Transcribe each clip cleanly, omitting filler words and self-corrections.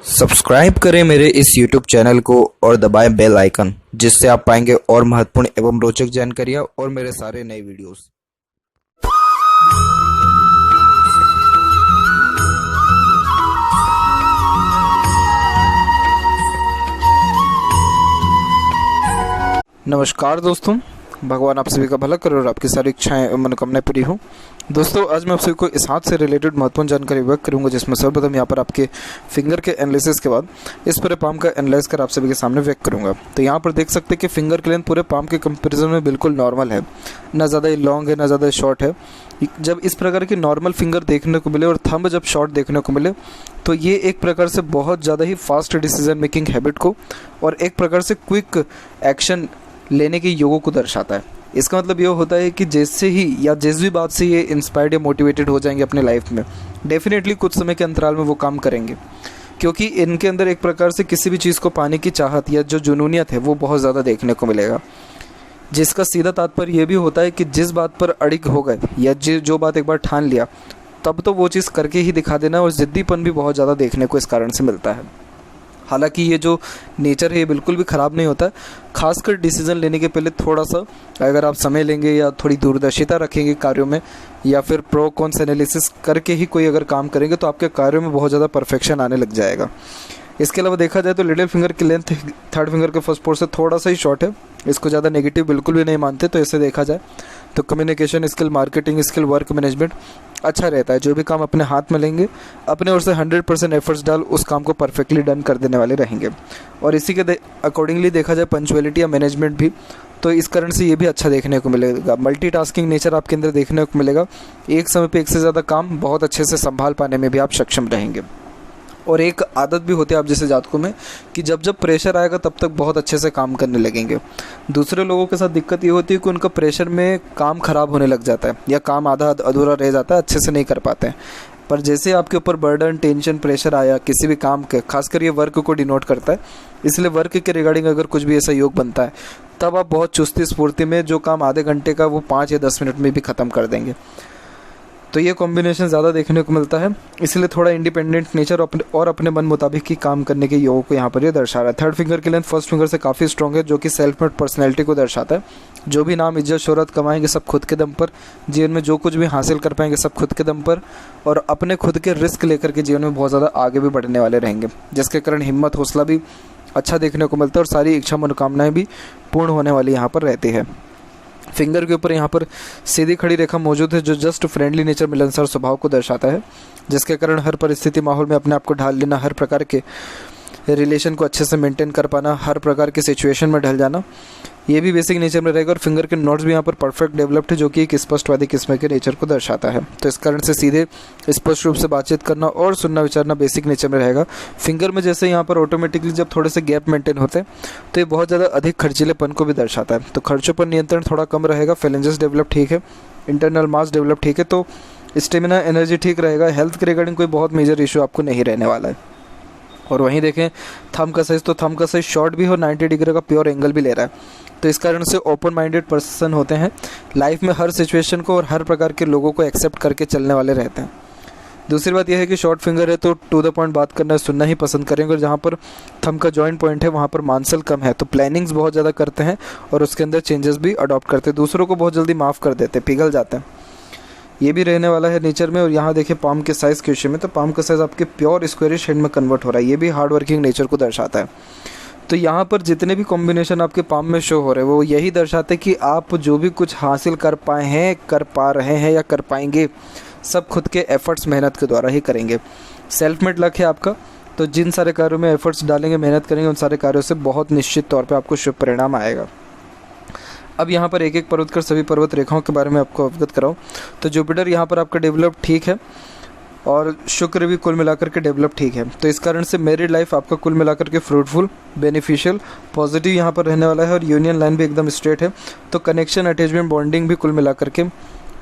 Subscribe करें मेरे इस YouTube चैनल को और दबाएं बेल आइकन, जिससे आप पाएंगे और महत्वपूर्ण एवं रोचक जानकारियाँ और मेरे सारे नए वीडियोस। नमस्कार दोस्तों, भगवान आप सभी का भला करे और आपकी सारी इच्छाएं और मनोकामनाएं पूरी हो। दोस्तों, आज मैं आप सभी को इस हाथ से रिलेटेड महत्वपूर्ण जानकारी व्यक्त करूंगा, जिसमें सर्वप्रथम यहाँ पर आपके फिंगर के एनालिसिस के बाद इस पूरे पाम का एनालाइज कर आप सभी के सामने व्यक्त करूंगा। तो यहाँ पर देख सकते हैं कि फिंगर की लेंथ पूरे पाम के कंपेरिजन में बिल्कुल नॉर्मल है, ना ज़्यादा लॉन्ग है ना ज़्यादा शॉर्ट है। जब इस प्रकार की नॉर्मल फिंगर देखने को मिले और थंब जब शॉर्ट देखने को मिले, तो ये एक प्रकार से बहुत ज़्यादा ही फास्ट डिसीजन मेकिंग हैबिट को और एक प्रकार से क्विक एक्शन लेने के योगों को दर्शाता है। इसका मतलब ये होता है कि जैसे ही या जिस भी बात से ये इंस्पायर्ड या मोटिवेटेड हो जाएंगे अपने लाइफ में, डेफिनेटली कुछ समय के अंतराल में वो काम करेंगे, क्योंकि इनके अंदर एक प्रकार से किसी भी चीज़ को पाने की चाहत या जो जुनूनियत है वो बहुत ज़्यादा देखने को मिलेगा। जिसका सीधा तात्पर्य ये भी होता है कि जिस बात पर अड़िग हो गए या जो बात एक बार ठान लिया, तब तो वो चीज़ करके ही दिखा देना, और ज़िद्दीपन भी बहुत ज़्यादा देखने को इस कारण से मिलता है। हालांकि ये जो नेचर है ये बिल्कुल भी ख़राब नहीं होता है। खासकर डिसीज़न लेने के पहले थोड़ा सा अगर आप समय लेंगे या थोड़ी दूरदर्शिता रखेंगे कार्यों में, या फिर प्रो कॉन्स एनालिसिस करके ही कोई अगर काम करेंगे, तो आपके कार्यों में बहुत ज़्यादा परफेक्शन आने लग जाएगा। इसके अलावा देखा जाए तो लिटिल फिंगर की लेंथ थर्ड फिंगर के फर्स्ट पोर से थोड़ा सा ही शॉर्ट है। इसको ज़्यादा नेगेटिव बिल्कुल भी नहीं मानते। तो ऐसे देखा जाए तो communication skill, marketing skill, work management अच्छा रहता है। जो भी काम अपने हाथ में लेंगे, अपने ओर से 100% एफर्ट्स डाल उस काम को परफेक्टली डन कर देने वाले रहेंगे। और इसी के अकॉर्डिंगली देखा जाए पंचुअलिटी या मैनेजमेंट भी, तो इस कारण से ये भी अच्छा देखने को मिलेगा। मल्टीटास्किंग नेचर आपके अंदर देखने को मिलेगा। एक समय पे एक से ज़्यादा काम बहुत अच्छे से संभाल पाने में भी आप सक्षम रहेंगे। और एक आदत भी होती है आप जैसे जातकों में कि जब जब प्रेशर आएगा तब तक बहुत अच्छे से काम करने लगेंगे। दूसरे लोगों के साथ दिक्कत ये होती है कि उनका प्रेशर में काम ख़राब होने लग जाता है या काम आधा अधूरा रह जाता है, अच्छे से नहीं कर पाते हैं। पर जैसे आपके ऊपर बर्डन, टेंशन, प्रेशर आया किसी भी काम के, खासकर ये वर्क को डिनोट करता है, इसलिए वर्क के रिगार्डिंग अगर कुछ भी ऐसा योग बनता है, तब आप बहुत चुस्ती स्फूर्ति में जो काम आधे घंटे का वो 5 या 10 मिनट में भी ख़त्म कर देंगे। तो ये कॉम्बिनेशन ज़्यादा देखने को मिलता है। इसलिए थोड़ा इंडिपेंडेंट नेचर और अपने मन मुताबिक ही काम करने के योग को यहाँ पर ये दर्शा रहा है। थर्ड फिंगर की लेंथ फर्स्ट फिंगर से काफ़ी स्ट्रॉन्ग है, जो कि सेल्फ मेड पर्सनैलिटी को दर्शाता है। जो भी नाम, इज्जत, शोहरत कमाएंगे सब खुद के दम पर, जीवन में जो कुछ भी हासिल कर पाएंगे सब खुद के दम पर, और अपने खुद के रिस्क लेकर के जीवन में बहुत ज़्यादा आगे भी बढ़ने वाले रहेंगे, जिसके कारण हिम्मत, हौसला भी अच्छा देखने को मिलता है और सारी इच्छा मनोकामनाएँ भी पूर्ण होने वाली यहाँ पर रहती है। फिंगर के ऊपर यहाँ पर सीधी खड़ी रेखा मौजूद है, जो जस्ट फ्रेंडली नेचर, मिलनसार स्वभाव को दर्शाता है, जिसके कारण हर परिस्थिति, माहौल में अपने आप को ढाल लेना, हर प्रकार के रिलेशन को अच्छे से मेंटेन कर पाना, हर प्रकार के सिचुएशन में ढल जाना, ये भी बेसिक नेचर में रहेगा। और फिंगर के नोट्स भी यहाँ पर परफेक्ट डेवलप्ड है, जो कि एक स्पष्टवादी किस्म के नेचर को दर्शाता है। तो इस कारण से सीधे स्पष्ट रूप से बातचीत करना और सुनना विचारना बेसिक नेचर में रहेगा। फिंगर में जैसे यहाँ पर ऑटोमेटिकली जब थोड़े से गैप मेंटेन होते हैं, तो ये बहुत ज़्यादा अधिक खर्चीलेपन को भी दर्शाता है। तो खर्चों पर नियंत्रण थोड़ा कम रहेगा। फैलेंजेस डेवलप ठीक है, इंटरनल मास डेवलप ठीक है, तो स्टेमिना, एनर्जी ठीक रहेगा। हेल्थ के रिगार्डिंग कोई बहुत मेजर इशू आपको नहीं रहने वाला है। और वहीं देखें थंब का साइज़, तो थंब का साइज़ शॉर्ट भी हो, 90 डिग्री का प्योर एंगल भी ले रहा है। तो इस कारण से ओपन माइंडेड पर्सन होते हैं, लाइफ में हर सिचुएशन को और हर प्रकार के लोगों को एक्सेप्ट करके चलने वाले रहते हैं। दूसरी बात यह है कि शॉर्ट फिंगर है तो टू द पॉइंट बात करना, सुनना ही पसंद करेंगे। और जहाँ पर थंब का जॉइंट पॉइंट है वहाँ पर मांसल कम है, तो प्लानिंग्स बहुत ज़्यादा करते हैं और उसके अंदर चेंजेस भी अडॉप्ट करते हैं। दूसरों को बहुत जल्दी माफ़ कर देते हैं, पिघल जाते हैं, ये भी रहने वाला है नेचर में। और यहाँ देखिए पाम के साइज़ के विषय में, तो पाम का साइज़ आपके प्योर स्क्वायरिश हैंड में कन्वर्ट हो रहा है, ये भी हार्ड वर्किंग नेचर को दर्शाता है। तो यहाँ पर जितने भी कॉम्बिनेशन आपके पाम में शो हो रहे हैं वो यही दर्शाते हैं कि आप जो भी कुछ हासिल कर पाए हैं, कर पा रहे हैं या कर पाएंगे, सब खुद के एफर्ट्स, मेहनत के द्वारा ही करेंगे। सेल्फ मेड लक है आपका, तो जिन सारे कार्यों में एफर्ट्स डालेंगे, मेहनत करेंगे, उन सारे कार्यों से बहुत निश्चित तौर पर आपको शुभ परिणाम आएगा। अब यहाँ पर एक एक पर्वत कर सभी पर्वत रेखाओं के बारे में आपको अवगत कराऊँ, तो जुपिटर यहाँ पर आपका डेवलप ठीक है और शुक्र भी कुल मिलाकर के डेवलप ठीक है। तो इस कारण से मैरिड लाइफ आपका कुल मिलाकर के फ्रूटफुल, बेनिफिशियल, पॉजिटिव यहाँ पर रहने वाला है। और यूनियन लाइन भी एकदम स्ट्रेट है, तो कनेक्शन, अटैचमेंट, बॉन्डिंग भी कुल मिलाकर के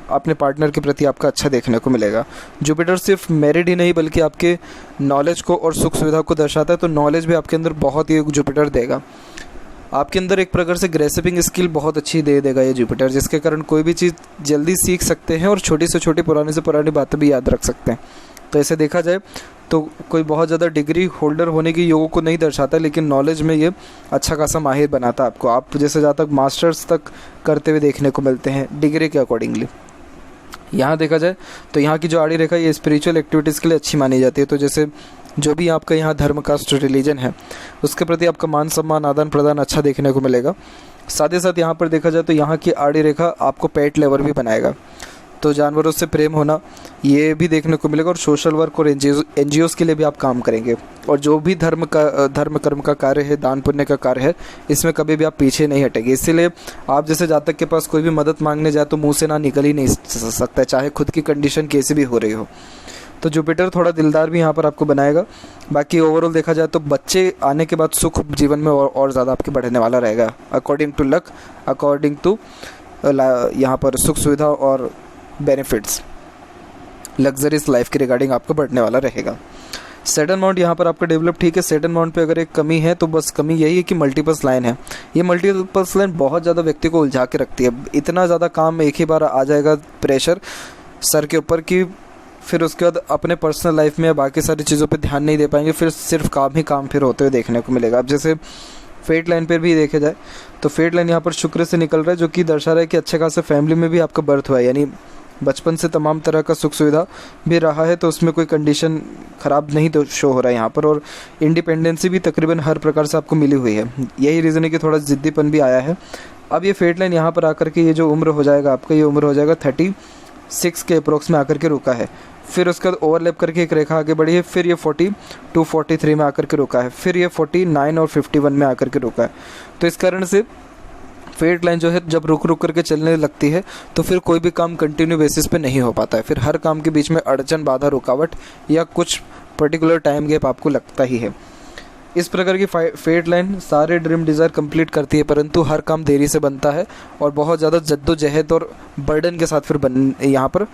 अपने पार्टनर के प्रति आपका अच्छा देखने को मिलेगा। जुपिटर सिर्फ मैरिड ही नहीं बल्कि आपके नॉलेज को और सुख सुविधा को दर्शाता है, तो नॉलेज भी आपके अंदर बहुत ही जुपिटर देगा। आपके अंदर एक प्रकार से ग्रेसिपिंग स्किल बहुत अच्छी दे देगा ये जुपिटर, जिसके कारण कोई भी चीज़ जल्दी सीख सकते हैं और छोटी से छोटी, पुरानी से पुरानी बातें भी याद रख सकते हैं। तो ऐसे देखा जाए तो कोई बहुत ज़्यादा डिग्री होल्डर होने की योगों को नहीं दर्शाता, लेकिन नॉलेज में ये अच्छा खासा माहिर बनाता है आपको। आप जैसे जहाँ तक मास्टर्स तक करते हुए देखने को मिलते हैं डिग्री के अकॉर्डिंगली। यहाँ देखा जाए तो यहाँ की जो आड़ी रेखा ये स्पिरिचुअल एक्टिविटीज़ के लिए अच्छी मानी जाती है। तो जैसे जो भी आपका यहाँ धर्म, कास्ट, रिलीजन है उसके प्रति आपका मान सम्मान, आदान प्रदान अच्छा देखने को मिलेगा। साथ ही साथ यहाँ पर देखा जाए तो यहाँ की आड़ी रेखा आपको पेट लवर भी बनाएगा, तो जानवरों से प्रेम होना ये भी देखने को मिलेगा। और सोशल वर्क और एनजीओज़ के लिए भी आप काम करेंगे। और जो भी धर्म कर्म का कार्य है, दान पुण्य का कार्य है, इसमें कभी भी आप पीछे नहीं हटेंगे। इसीलिए आप जैसे जातक के पास कोई भी मदद मांगने जाए तो मुंह से ना निकल ही नहीं सकता, चाहे खुद की कंडीशन कैसी भी हो रही हो। तो जुपिटर थोड़ा दिलदार भी यहाँ पर आपको बनाएगा। बाकी ओवरऑल देखा जाए तो बच्चे आने के बाद सुख जीवन में और ज़्यादा आपके बढ़ने वाला रहेगा। According to luck, according to यहाँ पर सुख सुविधा और बेनिफिट्स, लग्जरीज लाइफ के रिगार्डिंग आपको बढ़ने वाला रहेगा। सैटर्न माउंट यहाँ पर आपका डेवलप ठीक है। सैटर्न माउंट पे अगर एक कमी है तो बस कमी यही है कि मल्टीपल्स लाइन है। ये मल्टीपल्स लाइन बहुत ज़्यादा व्यक्ति को उलझा के रखती है। इतना ज़्यादा काम एक ही बार आ जाएगा, प्रेशर सर के ऊपर, कि फिर उसके बाद अपने पर्सनल लाइफ में बाकी सारी चीज़ों पे ध्यान नहीं दे पाएंगे। फिर सिर्फ काम ही काम फिर होते हुए देखने को मिलेगा। अब जैसे फेट लाइन पर भी देखा जाए तो फेट लाइन यहाँ पर शुक्र से निकल रहा है, जो कि दर्शा रहा है कि अच्छे खासे फैमिली में भी आपका बर्थ हुआ है, यानी बचपन से तमाम तरह का सुख सुविधा भी रहा है, तो उसमें कोई कंडीशन ख़राब नहीं तो शो हो रहा है यहाँ पर। और इंडिपेंडेंसी भी तकरीबन हर प्रकार से आपको मिली हुई है। यही रीज़न है कि थोड़ा ज़िद्दीपन भी आया है। अब ये फेट लाइन यहाँ पर आकर के ये जो उम्र हो जाएगा आपका, ये उम्र हो जाएगा 36 के अप्रोक्स में आकर के रुका है। फिर उसके बाद ओवरलैप करके एक रेखा आगे बढ़ी है, फिर ये 42 43 में आकर के रुका है, फिर ये 49 और 51 में आकर के रुका है। तो इस कारण से फेट लाइन जो है जब रुक करके चलने लगती है तो फिर कोई भी काम कंटिन्यू बेसिस पे नहीं हो पाता है। फिर हर काम के बीच में अड़चन, बाधा, रुकावट या कुछ पर्टिकुलर टाइम गैप आपको लगता ही है। इस प्रकार की फेट लाइन सारे ड्रीम डिज़ायर कंप्लीट करती है, परंतु हर काम देरी से बनता है और बहुत ज़्यादा जद्दोजहद और बर्डन के साथ फिर यहाँ पर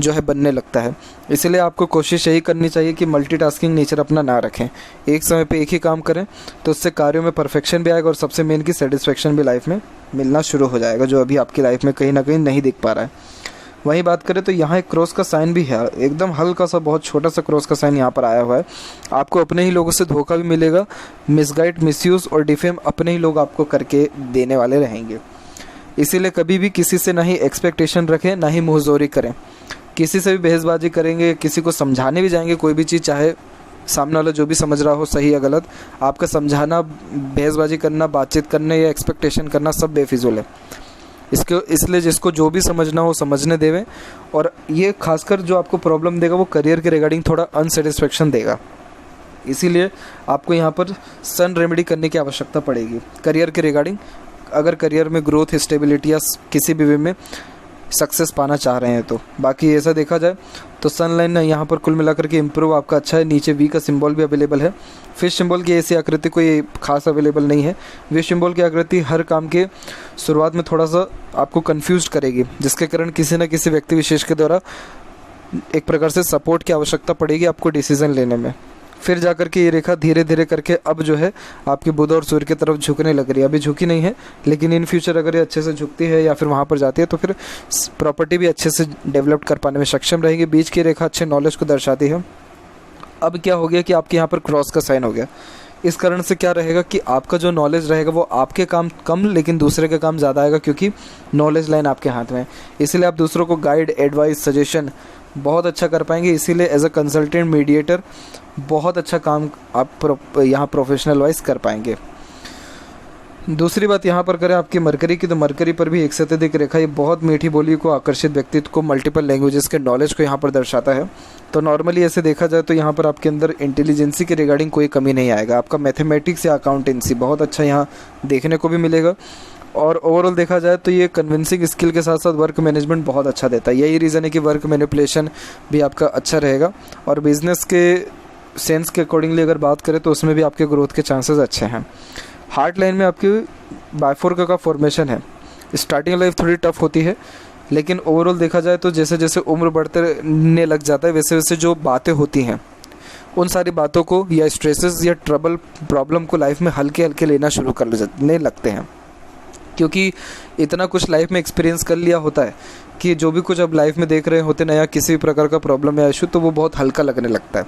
जो है बनने लगता है। इसलिए आपको कोशिश यही करनी चाहिए कि मल्टीटास्किंग नेचर अपना ना रखें, एक समय पे एक ही काम करें, तो उससे कार्यों में परफेक्शन भी आएगा और सबसे मेन की सेटिस्फेक्शन भी लाइफ में मिलना शुरू हो जाएगा, जो अभी आपकी लाइफ में कहीं ना कहीं नहीं दिख पा रहा है। वहीं बात करें तो यहाँ एक क्रॉस का साइन भी है, एकदम हल्का सा बहुत छोटा सा क्रॉस का साइन यहाँ पर आया हुआ है। आपको अपने ही लोगों से धोखा भी मिलेगा, मिसगाइड, मिसयूज़ और डिफेम अपने ही लोग आपको करके देने वाले रहेंगे। इसीलिए कभी भी किसी से ना ही एक्सपेक्टेशन रखें, ना ही मुँहज़ोरी करें। किसी से भी बहसबाजी करेंगे, किसी को समझाने भी जाएंगे कोई भी चीज़, चाहे सामने वाला जो भी समझ रहा हो सही या गलत, आपका समझाना, बहसबाजी करना, बातचीत करना या एक्सपेक्टेशन करना सब बेफिजूल है। इसलिए जिसको जो भी समझना हो समझने देवें। और ये खासकर जो आपको प्रॉब्लम देगा वो करियर के रिगार्डिंग थोड़ा अनसेटिस्फेक्शन देगा, इसीलिए आपको यहाँ पर सन रेमेडी करने की आवश्यकता पड़ेगी करियर के रिगार्डिंग। अगर करियर में ग्रोथ, स्टेबिलिटी या किसी भी वे में सक्सेस पाना चाह रहे हैं तो। बाकी ऐसा देखा जाए तो सन लाइन यहाँ पर कुल मिलाकर के इम्प्रूव आपका अच्छा है। नीचे वी का सिंबल भी अवेलेबल है। फिश सिंबल की ऐसी आकृति कोई खास अवेलेबल नहीं है। वी सिंबल की आकृति हर काम के शुरुआत में थोड़ा सा आपको कंफ्यूज करेगी, जिसके कारण किसी न किसी व्यक्ति विशेष के द्वारा एक प्रकार से सपोर्ट की आवश्यकता पड़ेगी आपको डिसीजन लेने में। फिर जाकर के ये रेखा धीरे धीरे करके अब जो है आपके बुध और सूर्य की तरफ झुकने लग रही है। अभी झुकी नहीं है, लेकिन इन फ्यूचर अगर ये अच्छे से झुकती है या फिर वहाँ पर जाती है तो फिर प्रॉपर्टी भी अच्छे से डेवलप कर पाने में सक्षम रहेगी। बीच की रेखा अच्छे नॉलेज को दर्शाती है। अब क्या हो गया कि आपके यहाँ पर क्रॉस का साइन हो गया, इस कारण से क्या रहेगा कि आपका जो नॉलेज रहेगा वो आपके काम कम लेकिन दूसरे के काम ज़्यादा आएगा, क्योंकि नॉलेज लाइन आपके हाथ में है। इसीलिए आप दूसरों को गाइड, एडवाइस, सजेशन बहुत अच्छा कर पाएंगे। इसीलिए एज अ कंसल्टेंट, मीडिएटर बहुत अच्छा काम आप यहाँ प्रोफेशनल वाइज कर पाएंगे। दूसरी बात यहाँ पर करें आपकी मरकरी की, तो मरकरी पर भी एक से अधिक रेखा, ये बहुत मीठी बोली को, आकर्षित व्यक्तित्व को, मल्टीपल लैंग्वेजेस के नॉलेज को यहाँ पर दर्शाता है। तो नॉर्मली ऐसे देखा जाए तो यहाँ पर आपके अंदर इंटेलिजेंसी के रिगार्डिंग कोई कमी नहीं आएगा। आपका मैथमेटिक्स या अकाउंटेंसी बहुत अच्छा यहाँ देखने को भी मिलेगा। और ओवरऑल देखा जाए तो ये कन्विंसिंग स्किल के साथ साथ वर्क मैनेजमेंट बहुत अच्छा देता है। यही रीज़न है कि वर्क मैनिपुलेशन भी आपका अच्छा रहेगा। और बिजनेस के सेंस के अकॉर्डिंगली अगर बात करें तो उसमें भी आपके ग्रोथ के चांसेस अच्छे हैं। हार्ट लाइन में आपकी बाइफोर्क का फॉर्मेशन है। स्टार्टिंग लाइफ थोड़ी टफ होती है, लेकिन ओवरऑल देखा जाए तो जैसे जैसे उम्र बढ़ने लग जाता है वैसे वैसे जो बातें होती हैं उन सारी बातों को या स्ट्रेसेस या ट्रबल, प्रॉब्लम को लाइफ में हल्के हल्के लेना शुरू करने लगते हैं। क्योंकि इतना कुछ लाइफ में एक्सपीरियंस कर लिया होता है कि जो भी कुछ अब लाइफ में देख रहे होते ना या किसी भी प्रकार का प्रॉब्लम या इशू, तो वो बहुत हल्का लगने लगता है।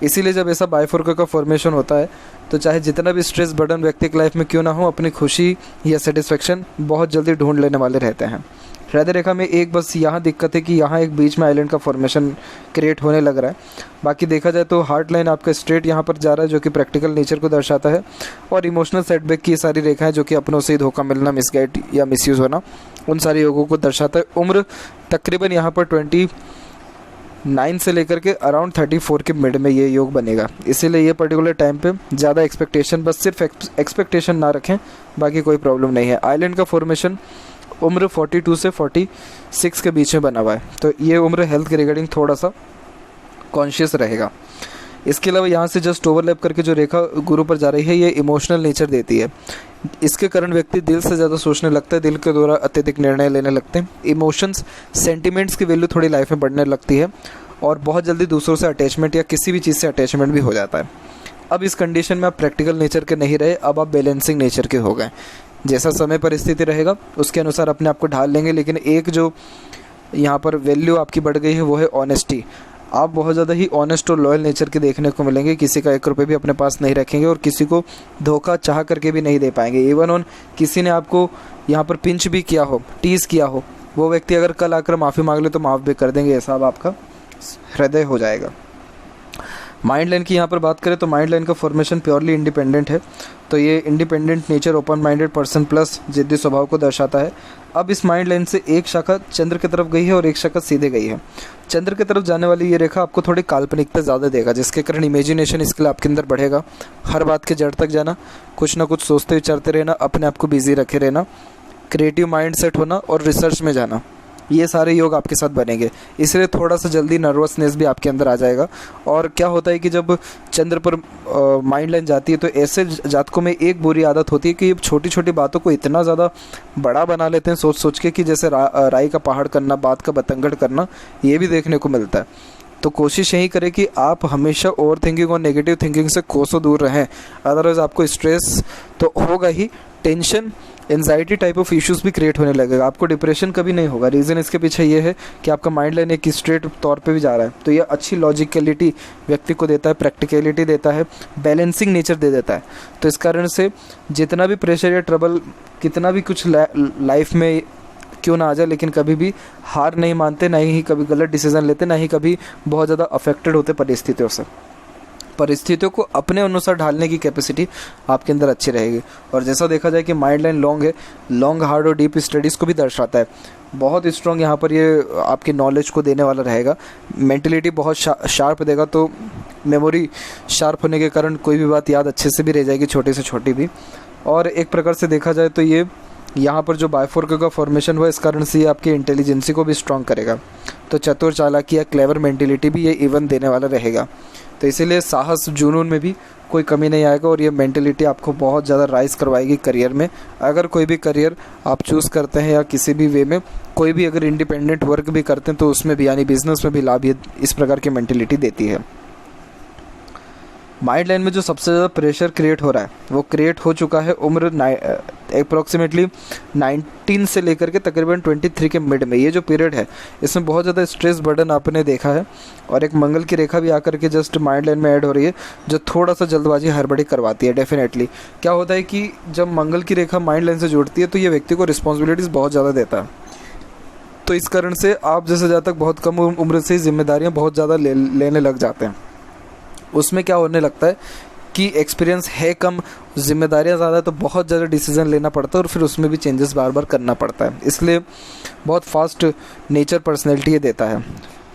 इसीलिए जब ऐसा बाइफोरका का फॉर्मेशन होता है तो चाहे जितना भी स्ट्रेस बर्डन व्यक्ति की लाइफ में क्यों ना हो, अपनी खुशी या सेटिस्फेक्शन बहुत जल्दी ढूंढ लेने वाले रहते हैं। हृदय रेखा में एक बस यहाँ दिक्कत है कि यहाँ एक बीच में आइलैंड का फॉर्मेशन क्रिएट होने लग रहा है। बाकी देखा जाए तो हार्ट लाइन आपका स्ट्रेट यहाँ पर जा रहा है, जो कि प्रैक्टिकल नेचर को दर्शाता है, और इमोशनल सेटबैक की सारी रेखाएं जो कि अपनों से ही धोखा मिलना, मिसगाइड या मिसयूज़ होना, उन सारी योगों को दर्शाता है। उम्र तकरीबन यहाँ पर 29 से लेकर के अराउंड 34 के मिड में ये योग बनेगा। इसीलिए ये पर्टिकुलर टाइम पे ज़्यादा एक्सपेक्टेशन, बस सिर्फ एक्सपेक्टेशन ना रखें, बाकी कोई प्रॉब्लम नहीं है। आइलैंड का फॉर्मेशन उम्र 42 से 46 के बीच में बना हुआ है, तो ये उम्र हेल्थ के रिगार्डिंग थोड़ा सा कॉन्शियस रहेगा। इसके अलावा यहाँ से जस्ट ओवरलैप करके जो रेखा गुरु पर जा रही है, ये इमोशनल नेचर देती है। इसके कारण व्यक्ति दिल से ज़्यादा सोचने लगता है, दिल के द्वारा अत्यधिक निर्णय लेने लगते हैं, इमोशंस, सेंटिमेंट्स की वैल्यू थोड़ी लाइफ में बढ़ने लगती है, और बहुत जल्दी दूसरों से अटैचमेंट या किसी भी चीज़ से अटैचमेंट भी हो जाता है। अब इस कंडीशन में आप प्रैक्टिकल नेचर के नहीं रहे, अब आप बैलेंसिंग नेचर के हो गए। जैसा समय परिस्थिति रहेगा उसके अनुसार अपने आप को ढाल लेंगे, लेकिन एक जो यहाँ पर वैल्यू आपकी बढ़ गई है वो है ऑनेस्टी। आप बहुत ज़्यादा ही ऑनेस्ट और लॉयल नेचर के देखने को मिलेंगे, किसी का 1 रुपये भी अपने पास नहीं रखेंगे और किसी को धोखा चाह करके भी नहीं दे पाएंगे। इवन ऑन किसी ने आपको यहाँ पर पिंच भी किया हो, टीज़ किया हो, वो व्यक्ति अगर कल आकर माफ़ी मांग ले तो माफ़ भी कर देंगे, ऐसा अब आपका हृदय हो जाएगा। माइंड लाइन की यहाँ पर बात करें तो माइंड लाइन का फॉर्मेशन प्योरली इंडिपेंडेंट है, तो ये independent nature, open minded person plus जिद्दी स्वभाव को दर्शाता है। अब इस माइंड लाइन से एक शाखा चंद्र की तरफ गई है और एक शाखा सीधे गई है। चंद्र की तरफ जाने वाली ये रेखा आपको थोड़ी काल्पनिकता ज़्यादा देगा, जिसके कारण इमेजिनेशन इसके लिए आपके अंदर बढ़ेगा। हर बात के जड़ तक जाना, कुछ ना कुछ सोचते विचारते रहना, अपने आप को बिजी रखे रहना, क्रिएटिव माइंड सेट होना और रिसर्च में जाना, ये सारे योग आपके साथ बनेंगे। इसलिए थोड़ा सा जल्दी नर्वसनेस भी आपके अंदर आ जाएगा। और क्या होता है कि जब चंद्र पर माइंड लाइन जाती है तो ऐसे जातकों में एक बुरी आदत होती है कि छोटी छोटी बातों को इतना ज़्यादा बड़ा बना लेते हैं सोच सोच के, कि जैसे राई का पहाड़ करना, बात का बतंगड़ करना, ये भी देखने को मिलता है। तो कोशिश यही करें कि आप हमेशा ओवर थिंकिंग और नेगेटिव थिंकिंग से कोसों दूर रहें, अदरवाइज़ आपको स्ट्रेस तो होगा ही, tension, anxiety type of issues भी क्रिएट होने लगेगा। आपको डिप्रेशन कभी नहीं होगा। रीज़न इसके पीछे ये है कि आपका माइंड लाइन एक स्ट्रेट तौर पे भी जा रहा है, तो ये अच्छी लॉजिकलिटी व्यक्ति को देता है, प्रैक्टिकलिटी देता है, बैलेंसिंग नेचर दे देता है। तो इस कारण से जितना भी प्रेशर या ट्रबल, कितना भी कुछ लाइफ में क्यों ना आ जाए, लेकिन कभी भी हार नहीं मानते, ना ही कभी गलत डिसीजन लेते, ना ही कभी बहुत ज़्यादा अफेक्टेड होते परिस्थितियों से। परिस्थितियों को अपने अनुसार ढालने की कैपेसिटी आपके अंदर अच्छी रहेगी। और जैसा देखा जाए कि माइंड लाइन लॉन्ग है, लॉन्ग हार्ड और डीप स्टडीज़ को भी दर्शाता है। बहुत स्ट्रॉन्ग यहाँ पर ये आपकी नॉलेज को देने वाला रहेगा। मेंटलिटी बहुत शार्प देगा, तो मेमोरी शार्प होने के कारण कोई भी बात याद अच्छे से भी रह जाएगी, छोटी से छोटी भी। और एक प्रकार से देखा जाए तो ये यहाँ पर जो बाइफोरका का फॉर्मेशन हुआ, इस कारण से ये आपकी इंटेलिजेंसी को भी स्ट्रॉन्ग करेगा। तो चतुर चालाकी या क्लेवर मेंटलिटी भी ये इवन देने वाला रहेगा। तो इसीलिए साहस जुनून में भी कोई कमी नहीं आएगा, और ये मेंटलिटी आपको बहुत ज़्यादा राइज करवाएगी करियर में। अगर कोई भी करियर आप चूज़ करते हैं या किसी भी वे में कोई भी अगर इंडिपेंडेंट वर्क भी करते हैं तो उसमें भी, यानी बिजनेस में भी लाभ ये इस प्रकार की मेंटलिटी देती है। माइंड लाइन में जो सबसे ज़्यादा प्रेशर क्रिएट हो रहा है वो क्रिएट हो चुका है उम्र अप्रॉक्सीमेटली 19 से लेकर के तकरीबन 23 के मिड में। ये जो पीरियड है इसमें बहुत ज़्यादा स्ट्रेस बर्डन आपने देखा है, और एक मंगल की रेखा भी आकर के जस्ट माइंड लाइन में ऐड हो रही है, जो थोड़ा सा जल्दबाजी हड़बड़ी करवाती है। डेफिनेटली क्या होता है कि जब मंगल की रेखा माइंड लाइन से जुड़ती है तो ये व्यक्ति को रिस्पॉन्सिबिलिटीज़ बहुत ज़्यादा देता है। तो इस कारण से आप जैसे ज़्यादा तक बहुत कम उम्र से जिम्मेदारियाँ बहुत ज़्यादा लेने लग जाते हैं। उसमें क्या होने लगता है कि एक्सपीरियंस है कम, जिम्मेदारियाँ ज़्यादा, तो बहुत ज़्यादा डिसीजन लेना पड़ता है और फिर उसमें भी चेंजेस बार बार करना पड़ता है। इसलिए बहुत फास्ट नेचर पर्सनैलिटी ये देता है।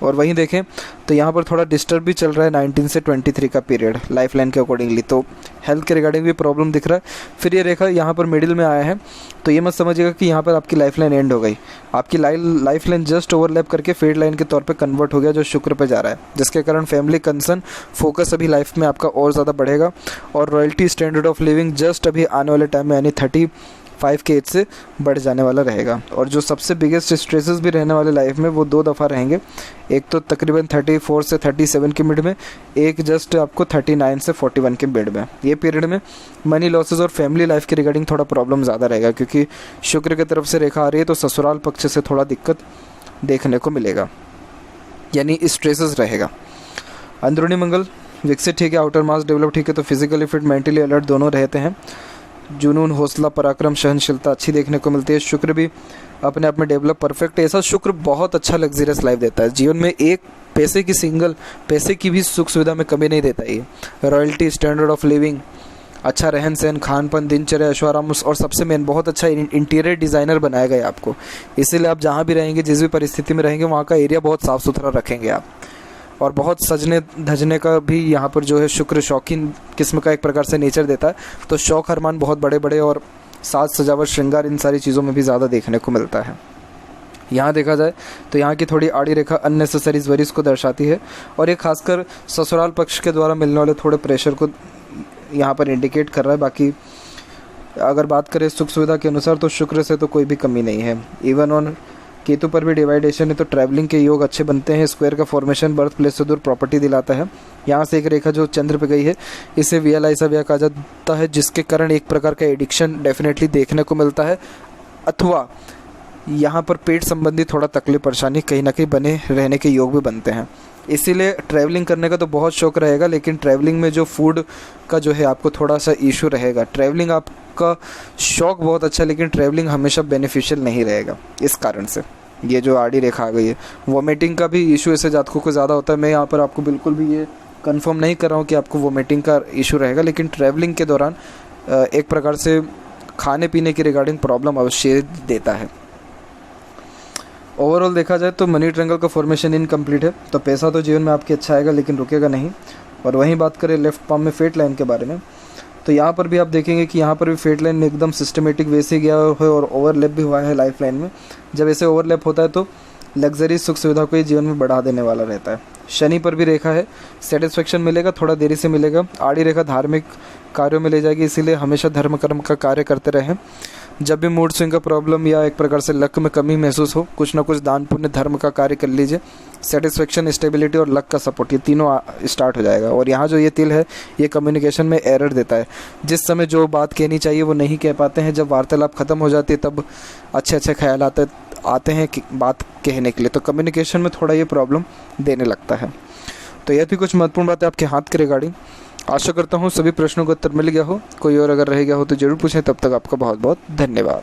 और वहीं देखें तो यहाँ पर थोड़ा डिस्टर्ब भी चल रहा है 19 से 23 का पीरियड लाइफ लाइन के अकॉर्डिंगली, तो हेल्थ के रिगार्डिंग भी प्रॉब्लम दिख रहा है। फिर ये रेखा यहाँ पर मिडिल में आया है, तो ये मत समझिएगा कि यहाँ पर आपकी लाइफ लाइन एंड हो गई। आपकी लाइफ लाइन जस्ट ओवरलैप करके फेड लाइन के तौर पे कन्वर्ट हो गया, जो शुक्र पे जा रहा है, जिसके कारण फैमिली कंसर्न फोकस अभी लाइफ में आपका और ज़्यादा बढ़ेगा। और royalty standard of living just अभी आने वाले टाइम में यानी 5 के एज से बढ़ जाने वाला रहेगा। और जो सबसे बिगेस्ट स्ट्रेसेस भी रहने वाले लाइफ में वो 2 दफ़ा रहेंगे, एक तो तकरीबन 34 से 37 के मिड में, एक जस्ट आपको 39 से 41 के मिड में। ये पीरियड में मनी लॉसेस और फैमिली लाइफ के रिगार्डिंग थोड़ा प्रॉब्लम ज़्यादा रहेगा, क्योंकि शुक्र की तरफ से रेखा आ रही है तो ससुराल पक्ष से थोड़ा दिक्कत देखने को मिलेगा, यानी स्ट्रेसेस रहेगा। अंदरूनी मंगल विकसित ठीक है, आउटर मास डेवलप ठीक है, तो फिजिकली फिट, मेंटली अलर्ट दोनों रहते हैं। जुनून, हौसला, पराक्रम, सहनशीलता अच्छी देखने को मिलती है। शुक्र भी अपने आप में डेवलप परफेक्ट है। ऐसा शुक्र बहुत अच्छा लग्जरियस लाइफ देता है, जीवन में एक पैसे की सिंगल पैसे की भी सुख सुविधा में कमी नहीं देता ये। रॉयल्टी, स्टैंडर्ड ऑफ लिविंग, अच्छा रहन सहन, खान पान, दिनचर्या, ऐशोआराम, और सबसे मेन बहुत अच्छा इंटीरियर डिज़ाइनर बनाया गया आपको। इसीलिए आप जहाँ भी रहेंगे, जिस भी परिस्थिति में रहेंगे, वहाँ का एरिया बहुत साफ़ सुथरा रखेंगे आप। और बहुत सजने धजने का भी यहाँ पर जो है शुक्र शौकीन किस्म का एक प्रकार से नेचर देता है, तो शौक अरमान बहुत बड़े बड़े और साज सजावट, श्रृंगार, इन सारी चीज़ों में भी ज़्यादा देखने को मिलता है। यहाँ देखा जाए तो यहाँ की थोड़ी आड़ी रेखा अननेसेसरीज वरीज को दर्शाती है, और ये खासकर ससुराल पक्ष के द्वारा मिलने वाले थोड़े प्रेशर को यहाँ पर इंडिकेट कर रहा है। बाकी अगर बात करें सुख सुविधा के अनुसार तो शुक्र से तो कोई भी कमी नहीं है। इवन ऑन केतु पर भी डिवाइडेशन है, तो ट्रैवलिंग के योग अच्छे बनते हैं। स्क्वायर का फॉर्मेशन बर्थ प्लेस से दूर प्रॉपर्टी दिलाता है। यहाँ से एक रेखा जो चंद्र पे गई है, इसे VLI सा कहा जाता है, जिसके कारण एक प्रकार का एडिक्शन डेफिनेटली देखने को मिलता है, अथवा यहाँ पर पेट संबंधी थोड़ा तकलीफ परेशानी कहीं ना कहीं बने रहने के योग भी बनते हैं। इसीलिए ट्रैवलिंग करने का तो बहुत शौक रहेगा, लेकिन ट्रैवलिंग में जो फूड का जो है आपको थोड़ा सा इशू रहेगा। ट्रैवलिंग आपका शौक बहुत अच्छा, लेकिन ट्रैवलिंग हमेशा बेनिफिशियल नहीं रहेगा। इस कारण से ये जो आड़ी रेखा आ गई है, वोमिटिंग का भी इशू ऐसे जातकों को ज़्यादा होता है। मैं यहाँ पर आपको बिल्कुल भी ये कंफर्म नहीं कर रहा हूँ कि आपको वोमिटिंग का इशू रहेगा, लेकिन ट्रैवलिंग के दौरान एक प्रकार से खाने पीने की रिगार्डिंग प्रॉब्लम अवश्य देता है। ओवरऑल देखा जाए तो मनी ट्रायंगल का फॉर्मेशन इनकम्प्लीट है, तो पैसा तो जीवन में आपके अच्छा आएगा लेकिन रुकेगा नहीं। और वहीं बात करें लेफ्ट पाम में फेट लाइन के बारे में, तो यहाँ पर भी आप देखेंगे कि यहाँ पर भी फेट लाइन एकदम सिस्टमेटिक वे से गया है और ओवरलैप भी हुआ है लाइफ लाइन में। जब ऐसे ओवरलैप होता है तो लग्जरी सुख सुविधा को ही जीवन में बढ़ा देने वाला रहता है। शनि पर भी रेखा है, सेटिस्फेक्शन मिलेगा, थोड़ा देरी से मिलेगा। आड़ी रेखा धार्मिक कार्यों में ले जाएगी, इसीलिए हमेशा धर्म कर्म का कार्य करते रहें। जब भी मूड स्विंग का प्रॉब्लम या एक प्रकार से लक में कमी महसूस हो, कुछ ना कुछ दान पुण्य धर्म का कार्य कर लीजिए। सेटिस्फेक्शन, स्टेबिलिटी और लक का सपोर्ट, ये तीनों स्टार्ट हो जाएगा। और यहाँ जो ये तिल है, ये कम्युनिकेशन में एरर देता है। जिस समय जो बात कहनी चाहिए वो नहीं कह पाते हैं, जब वार्तालाप ख़त्म हो जाती है तब अच्छे अच्छे ख्याल आते हैं कि बात कहने के लिए, तो कम्युनिकेशन में थोड़ा ये प्रॉब्लम देने लगता है। तो यह थी कुछ महत्वपूर्ण बातें आपके हाथ के रिगार्डिंग। आशा करता हूँ सभी प्रश्नों का उत्तर मिल गया हो। कोई और अगर रह गया हो तो ज़रूर पूछें। तब तक आपका बहुत बहुत धन्यवाद।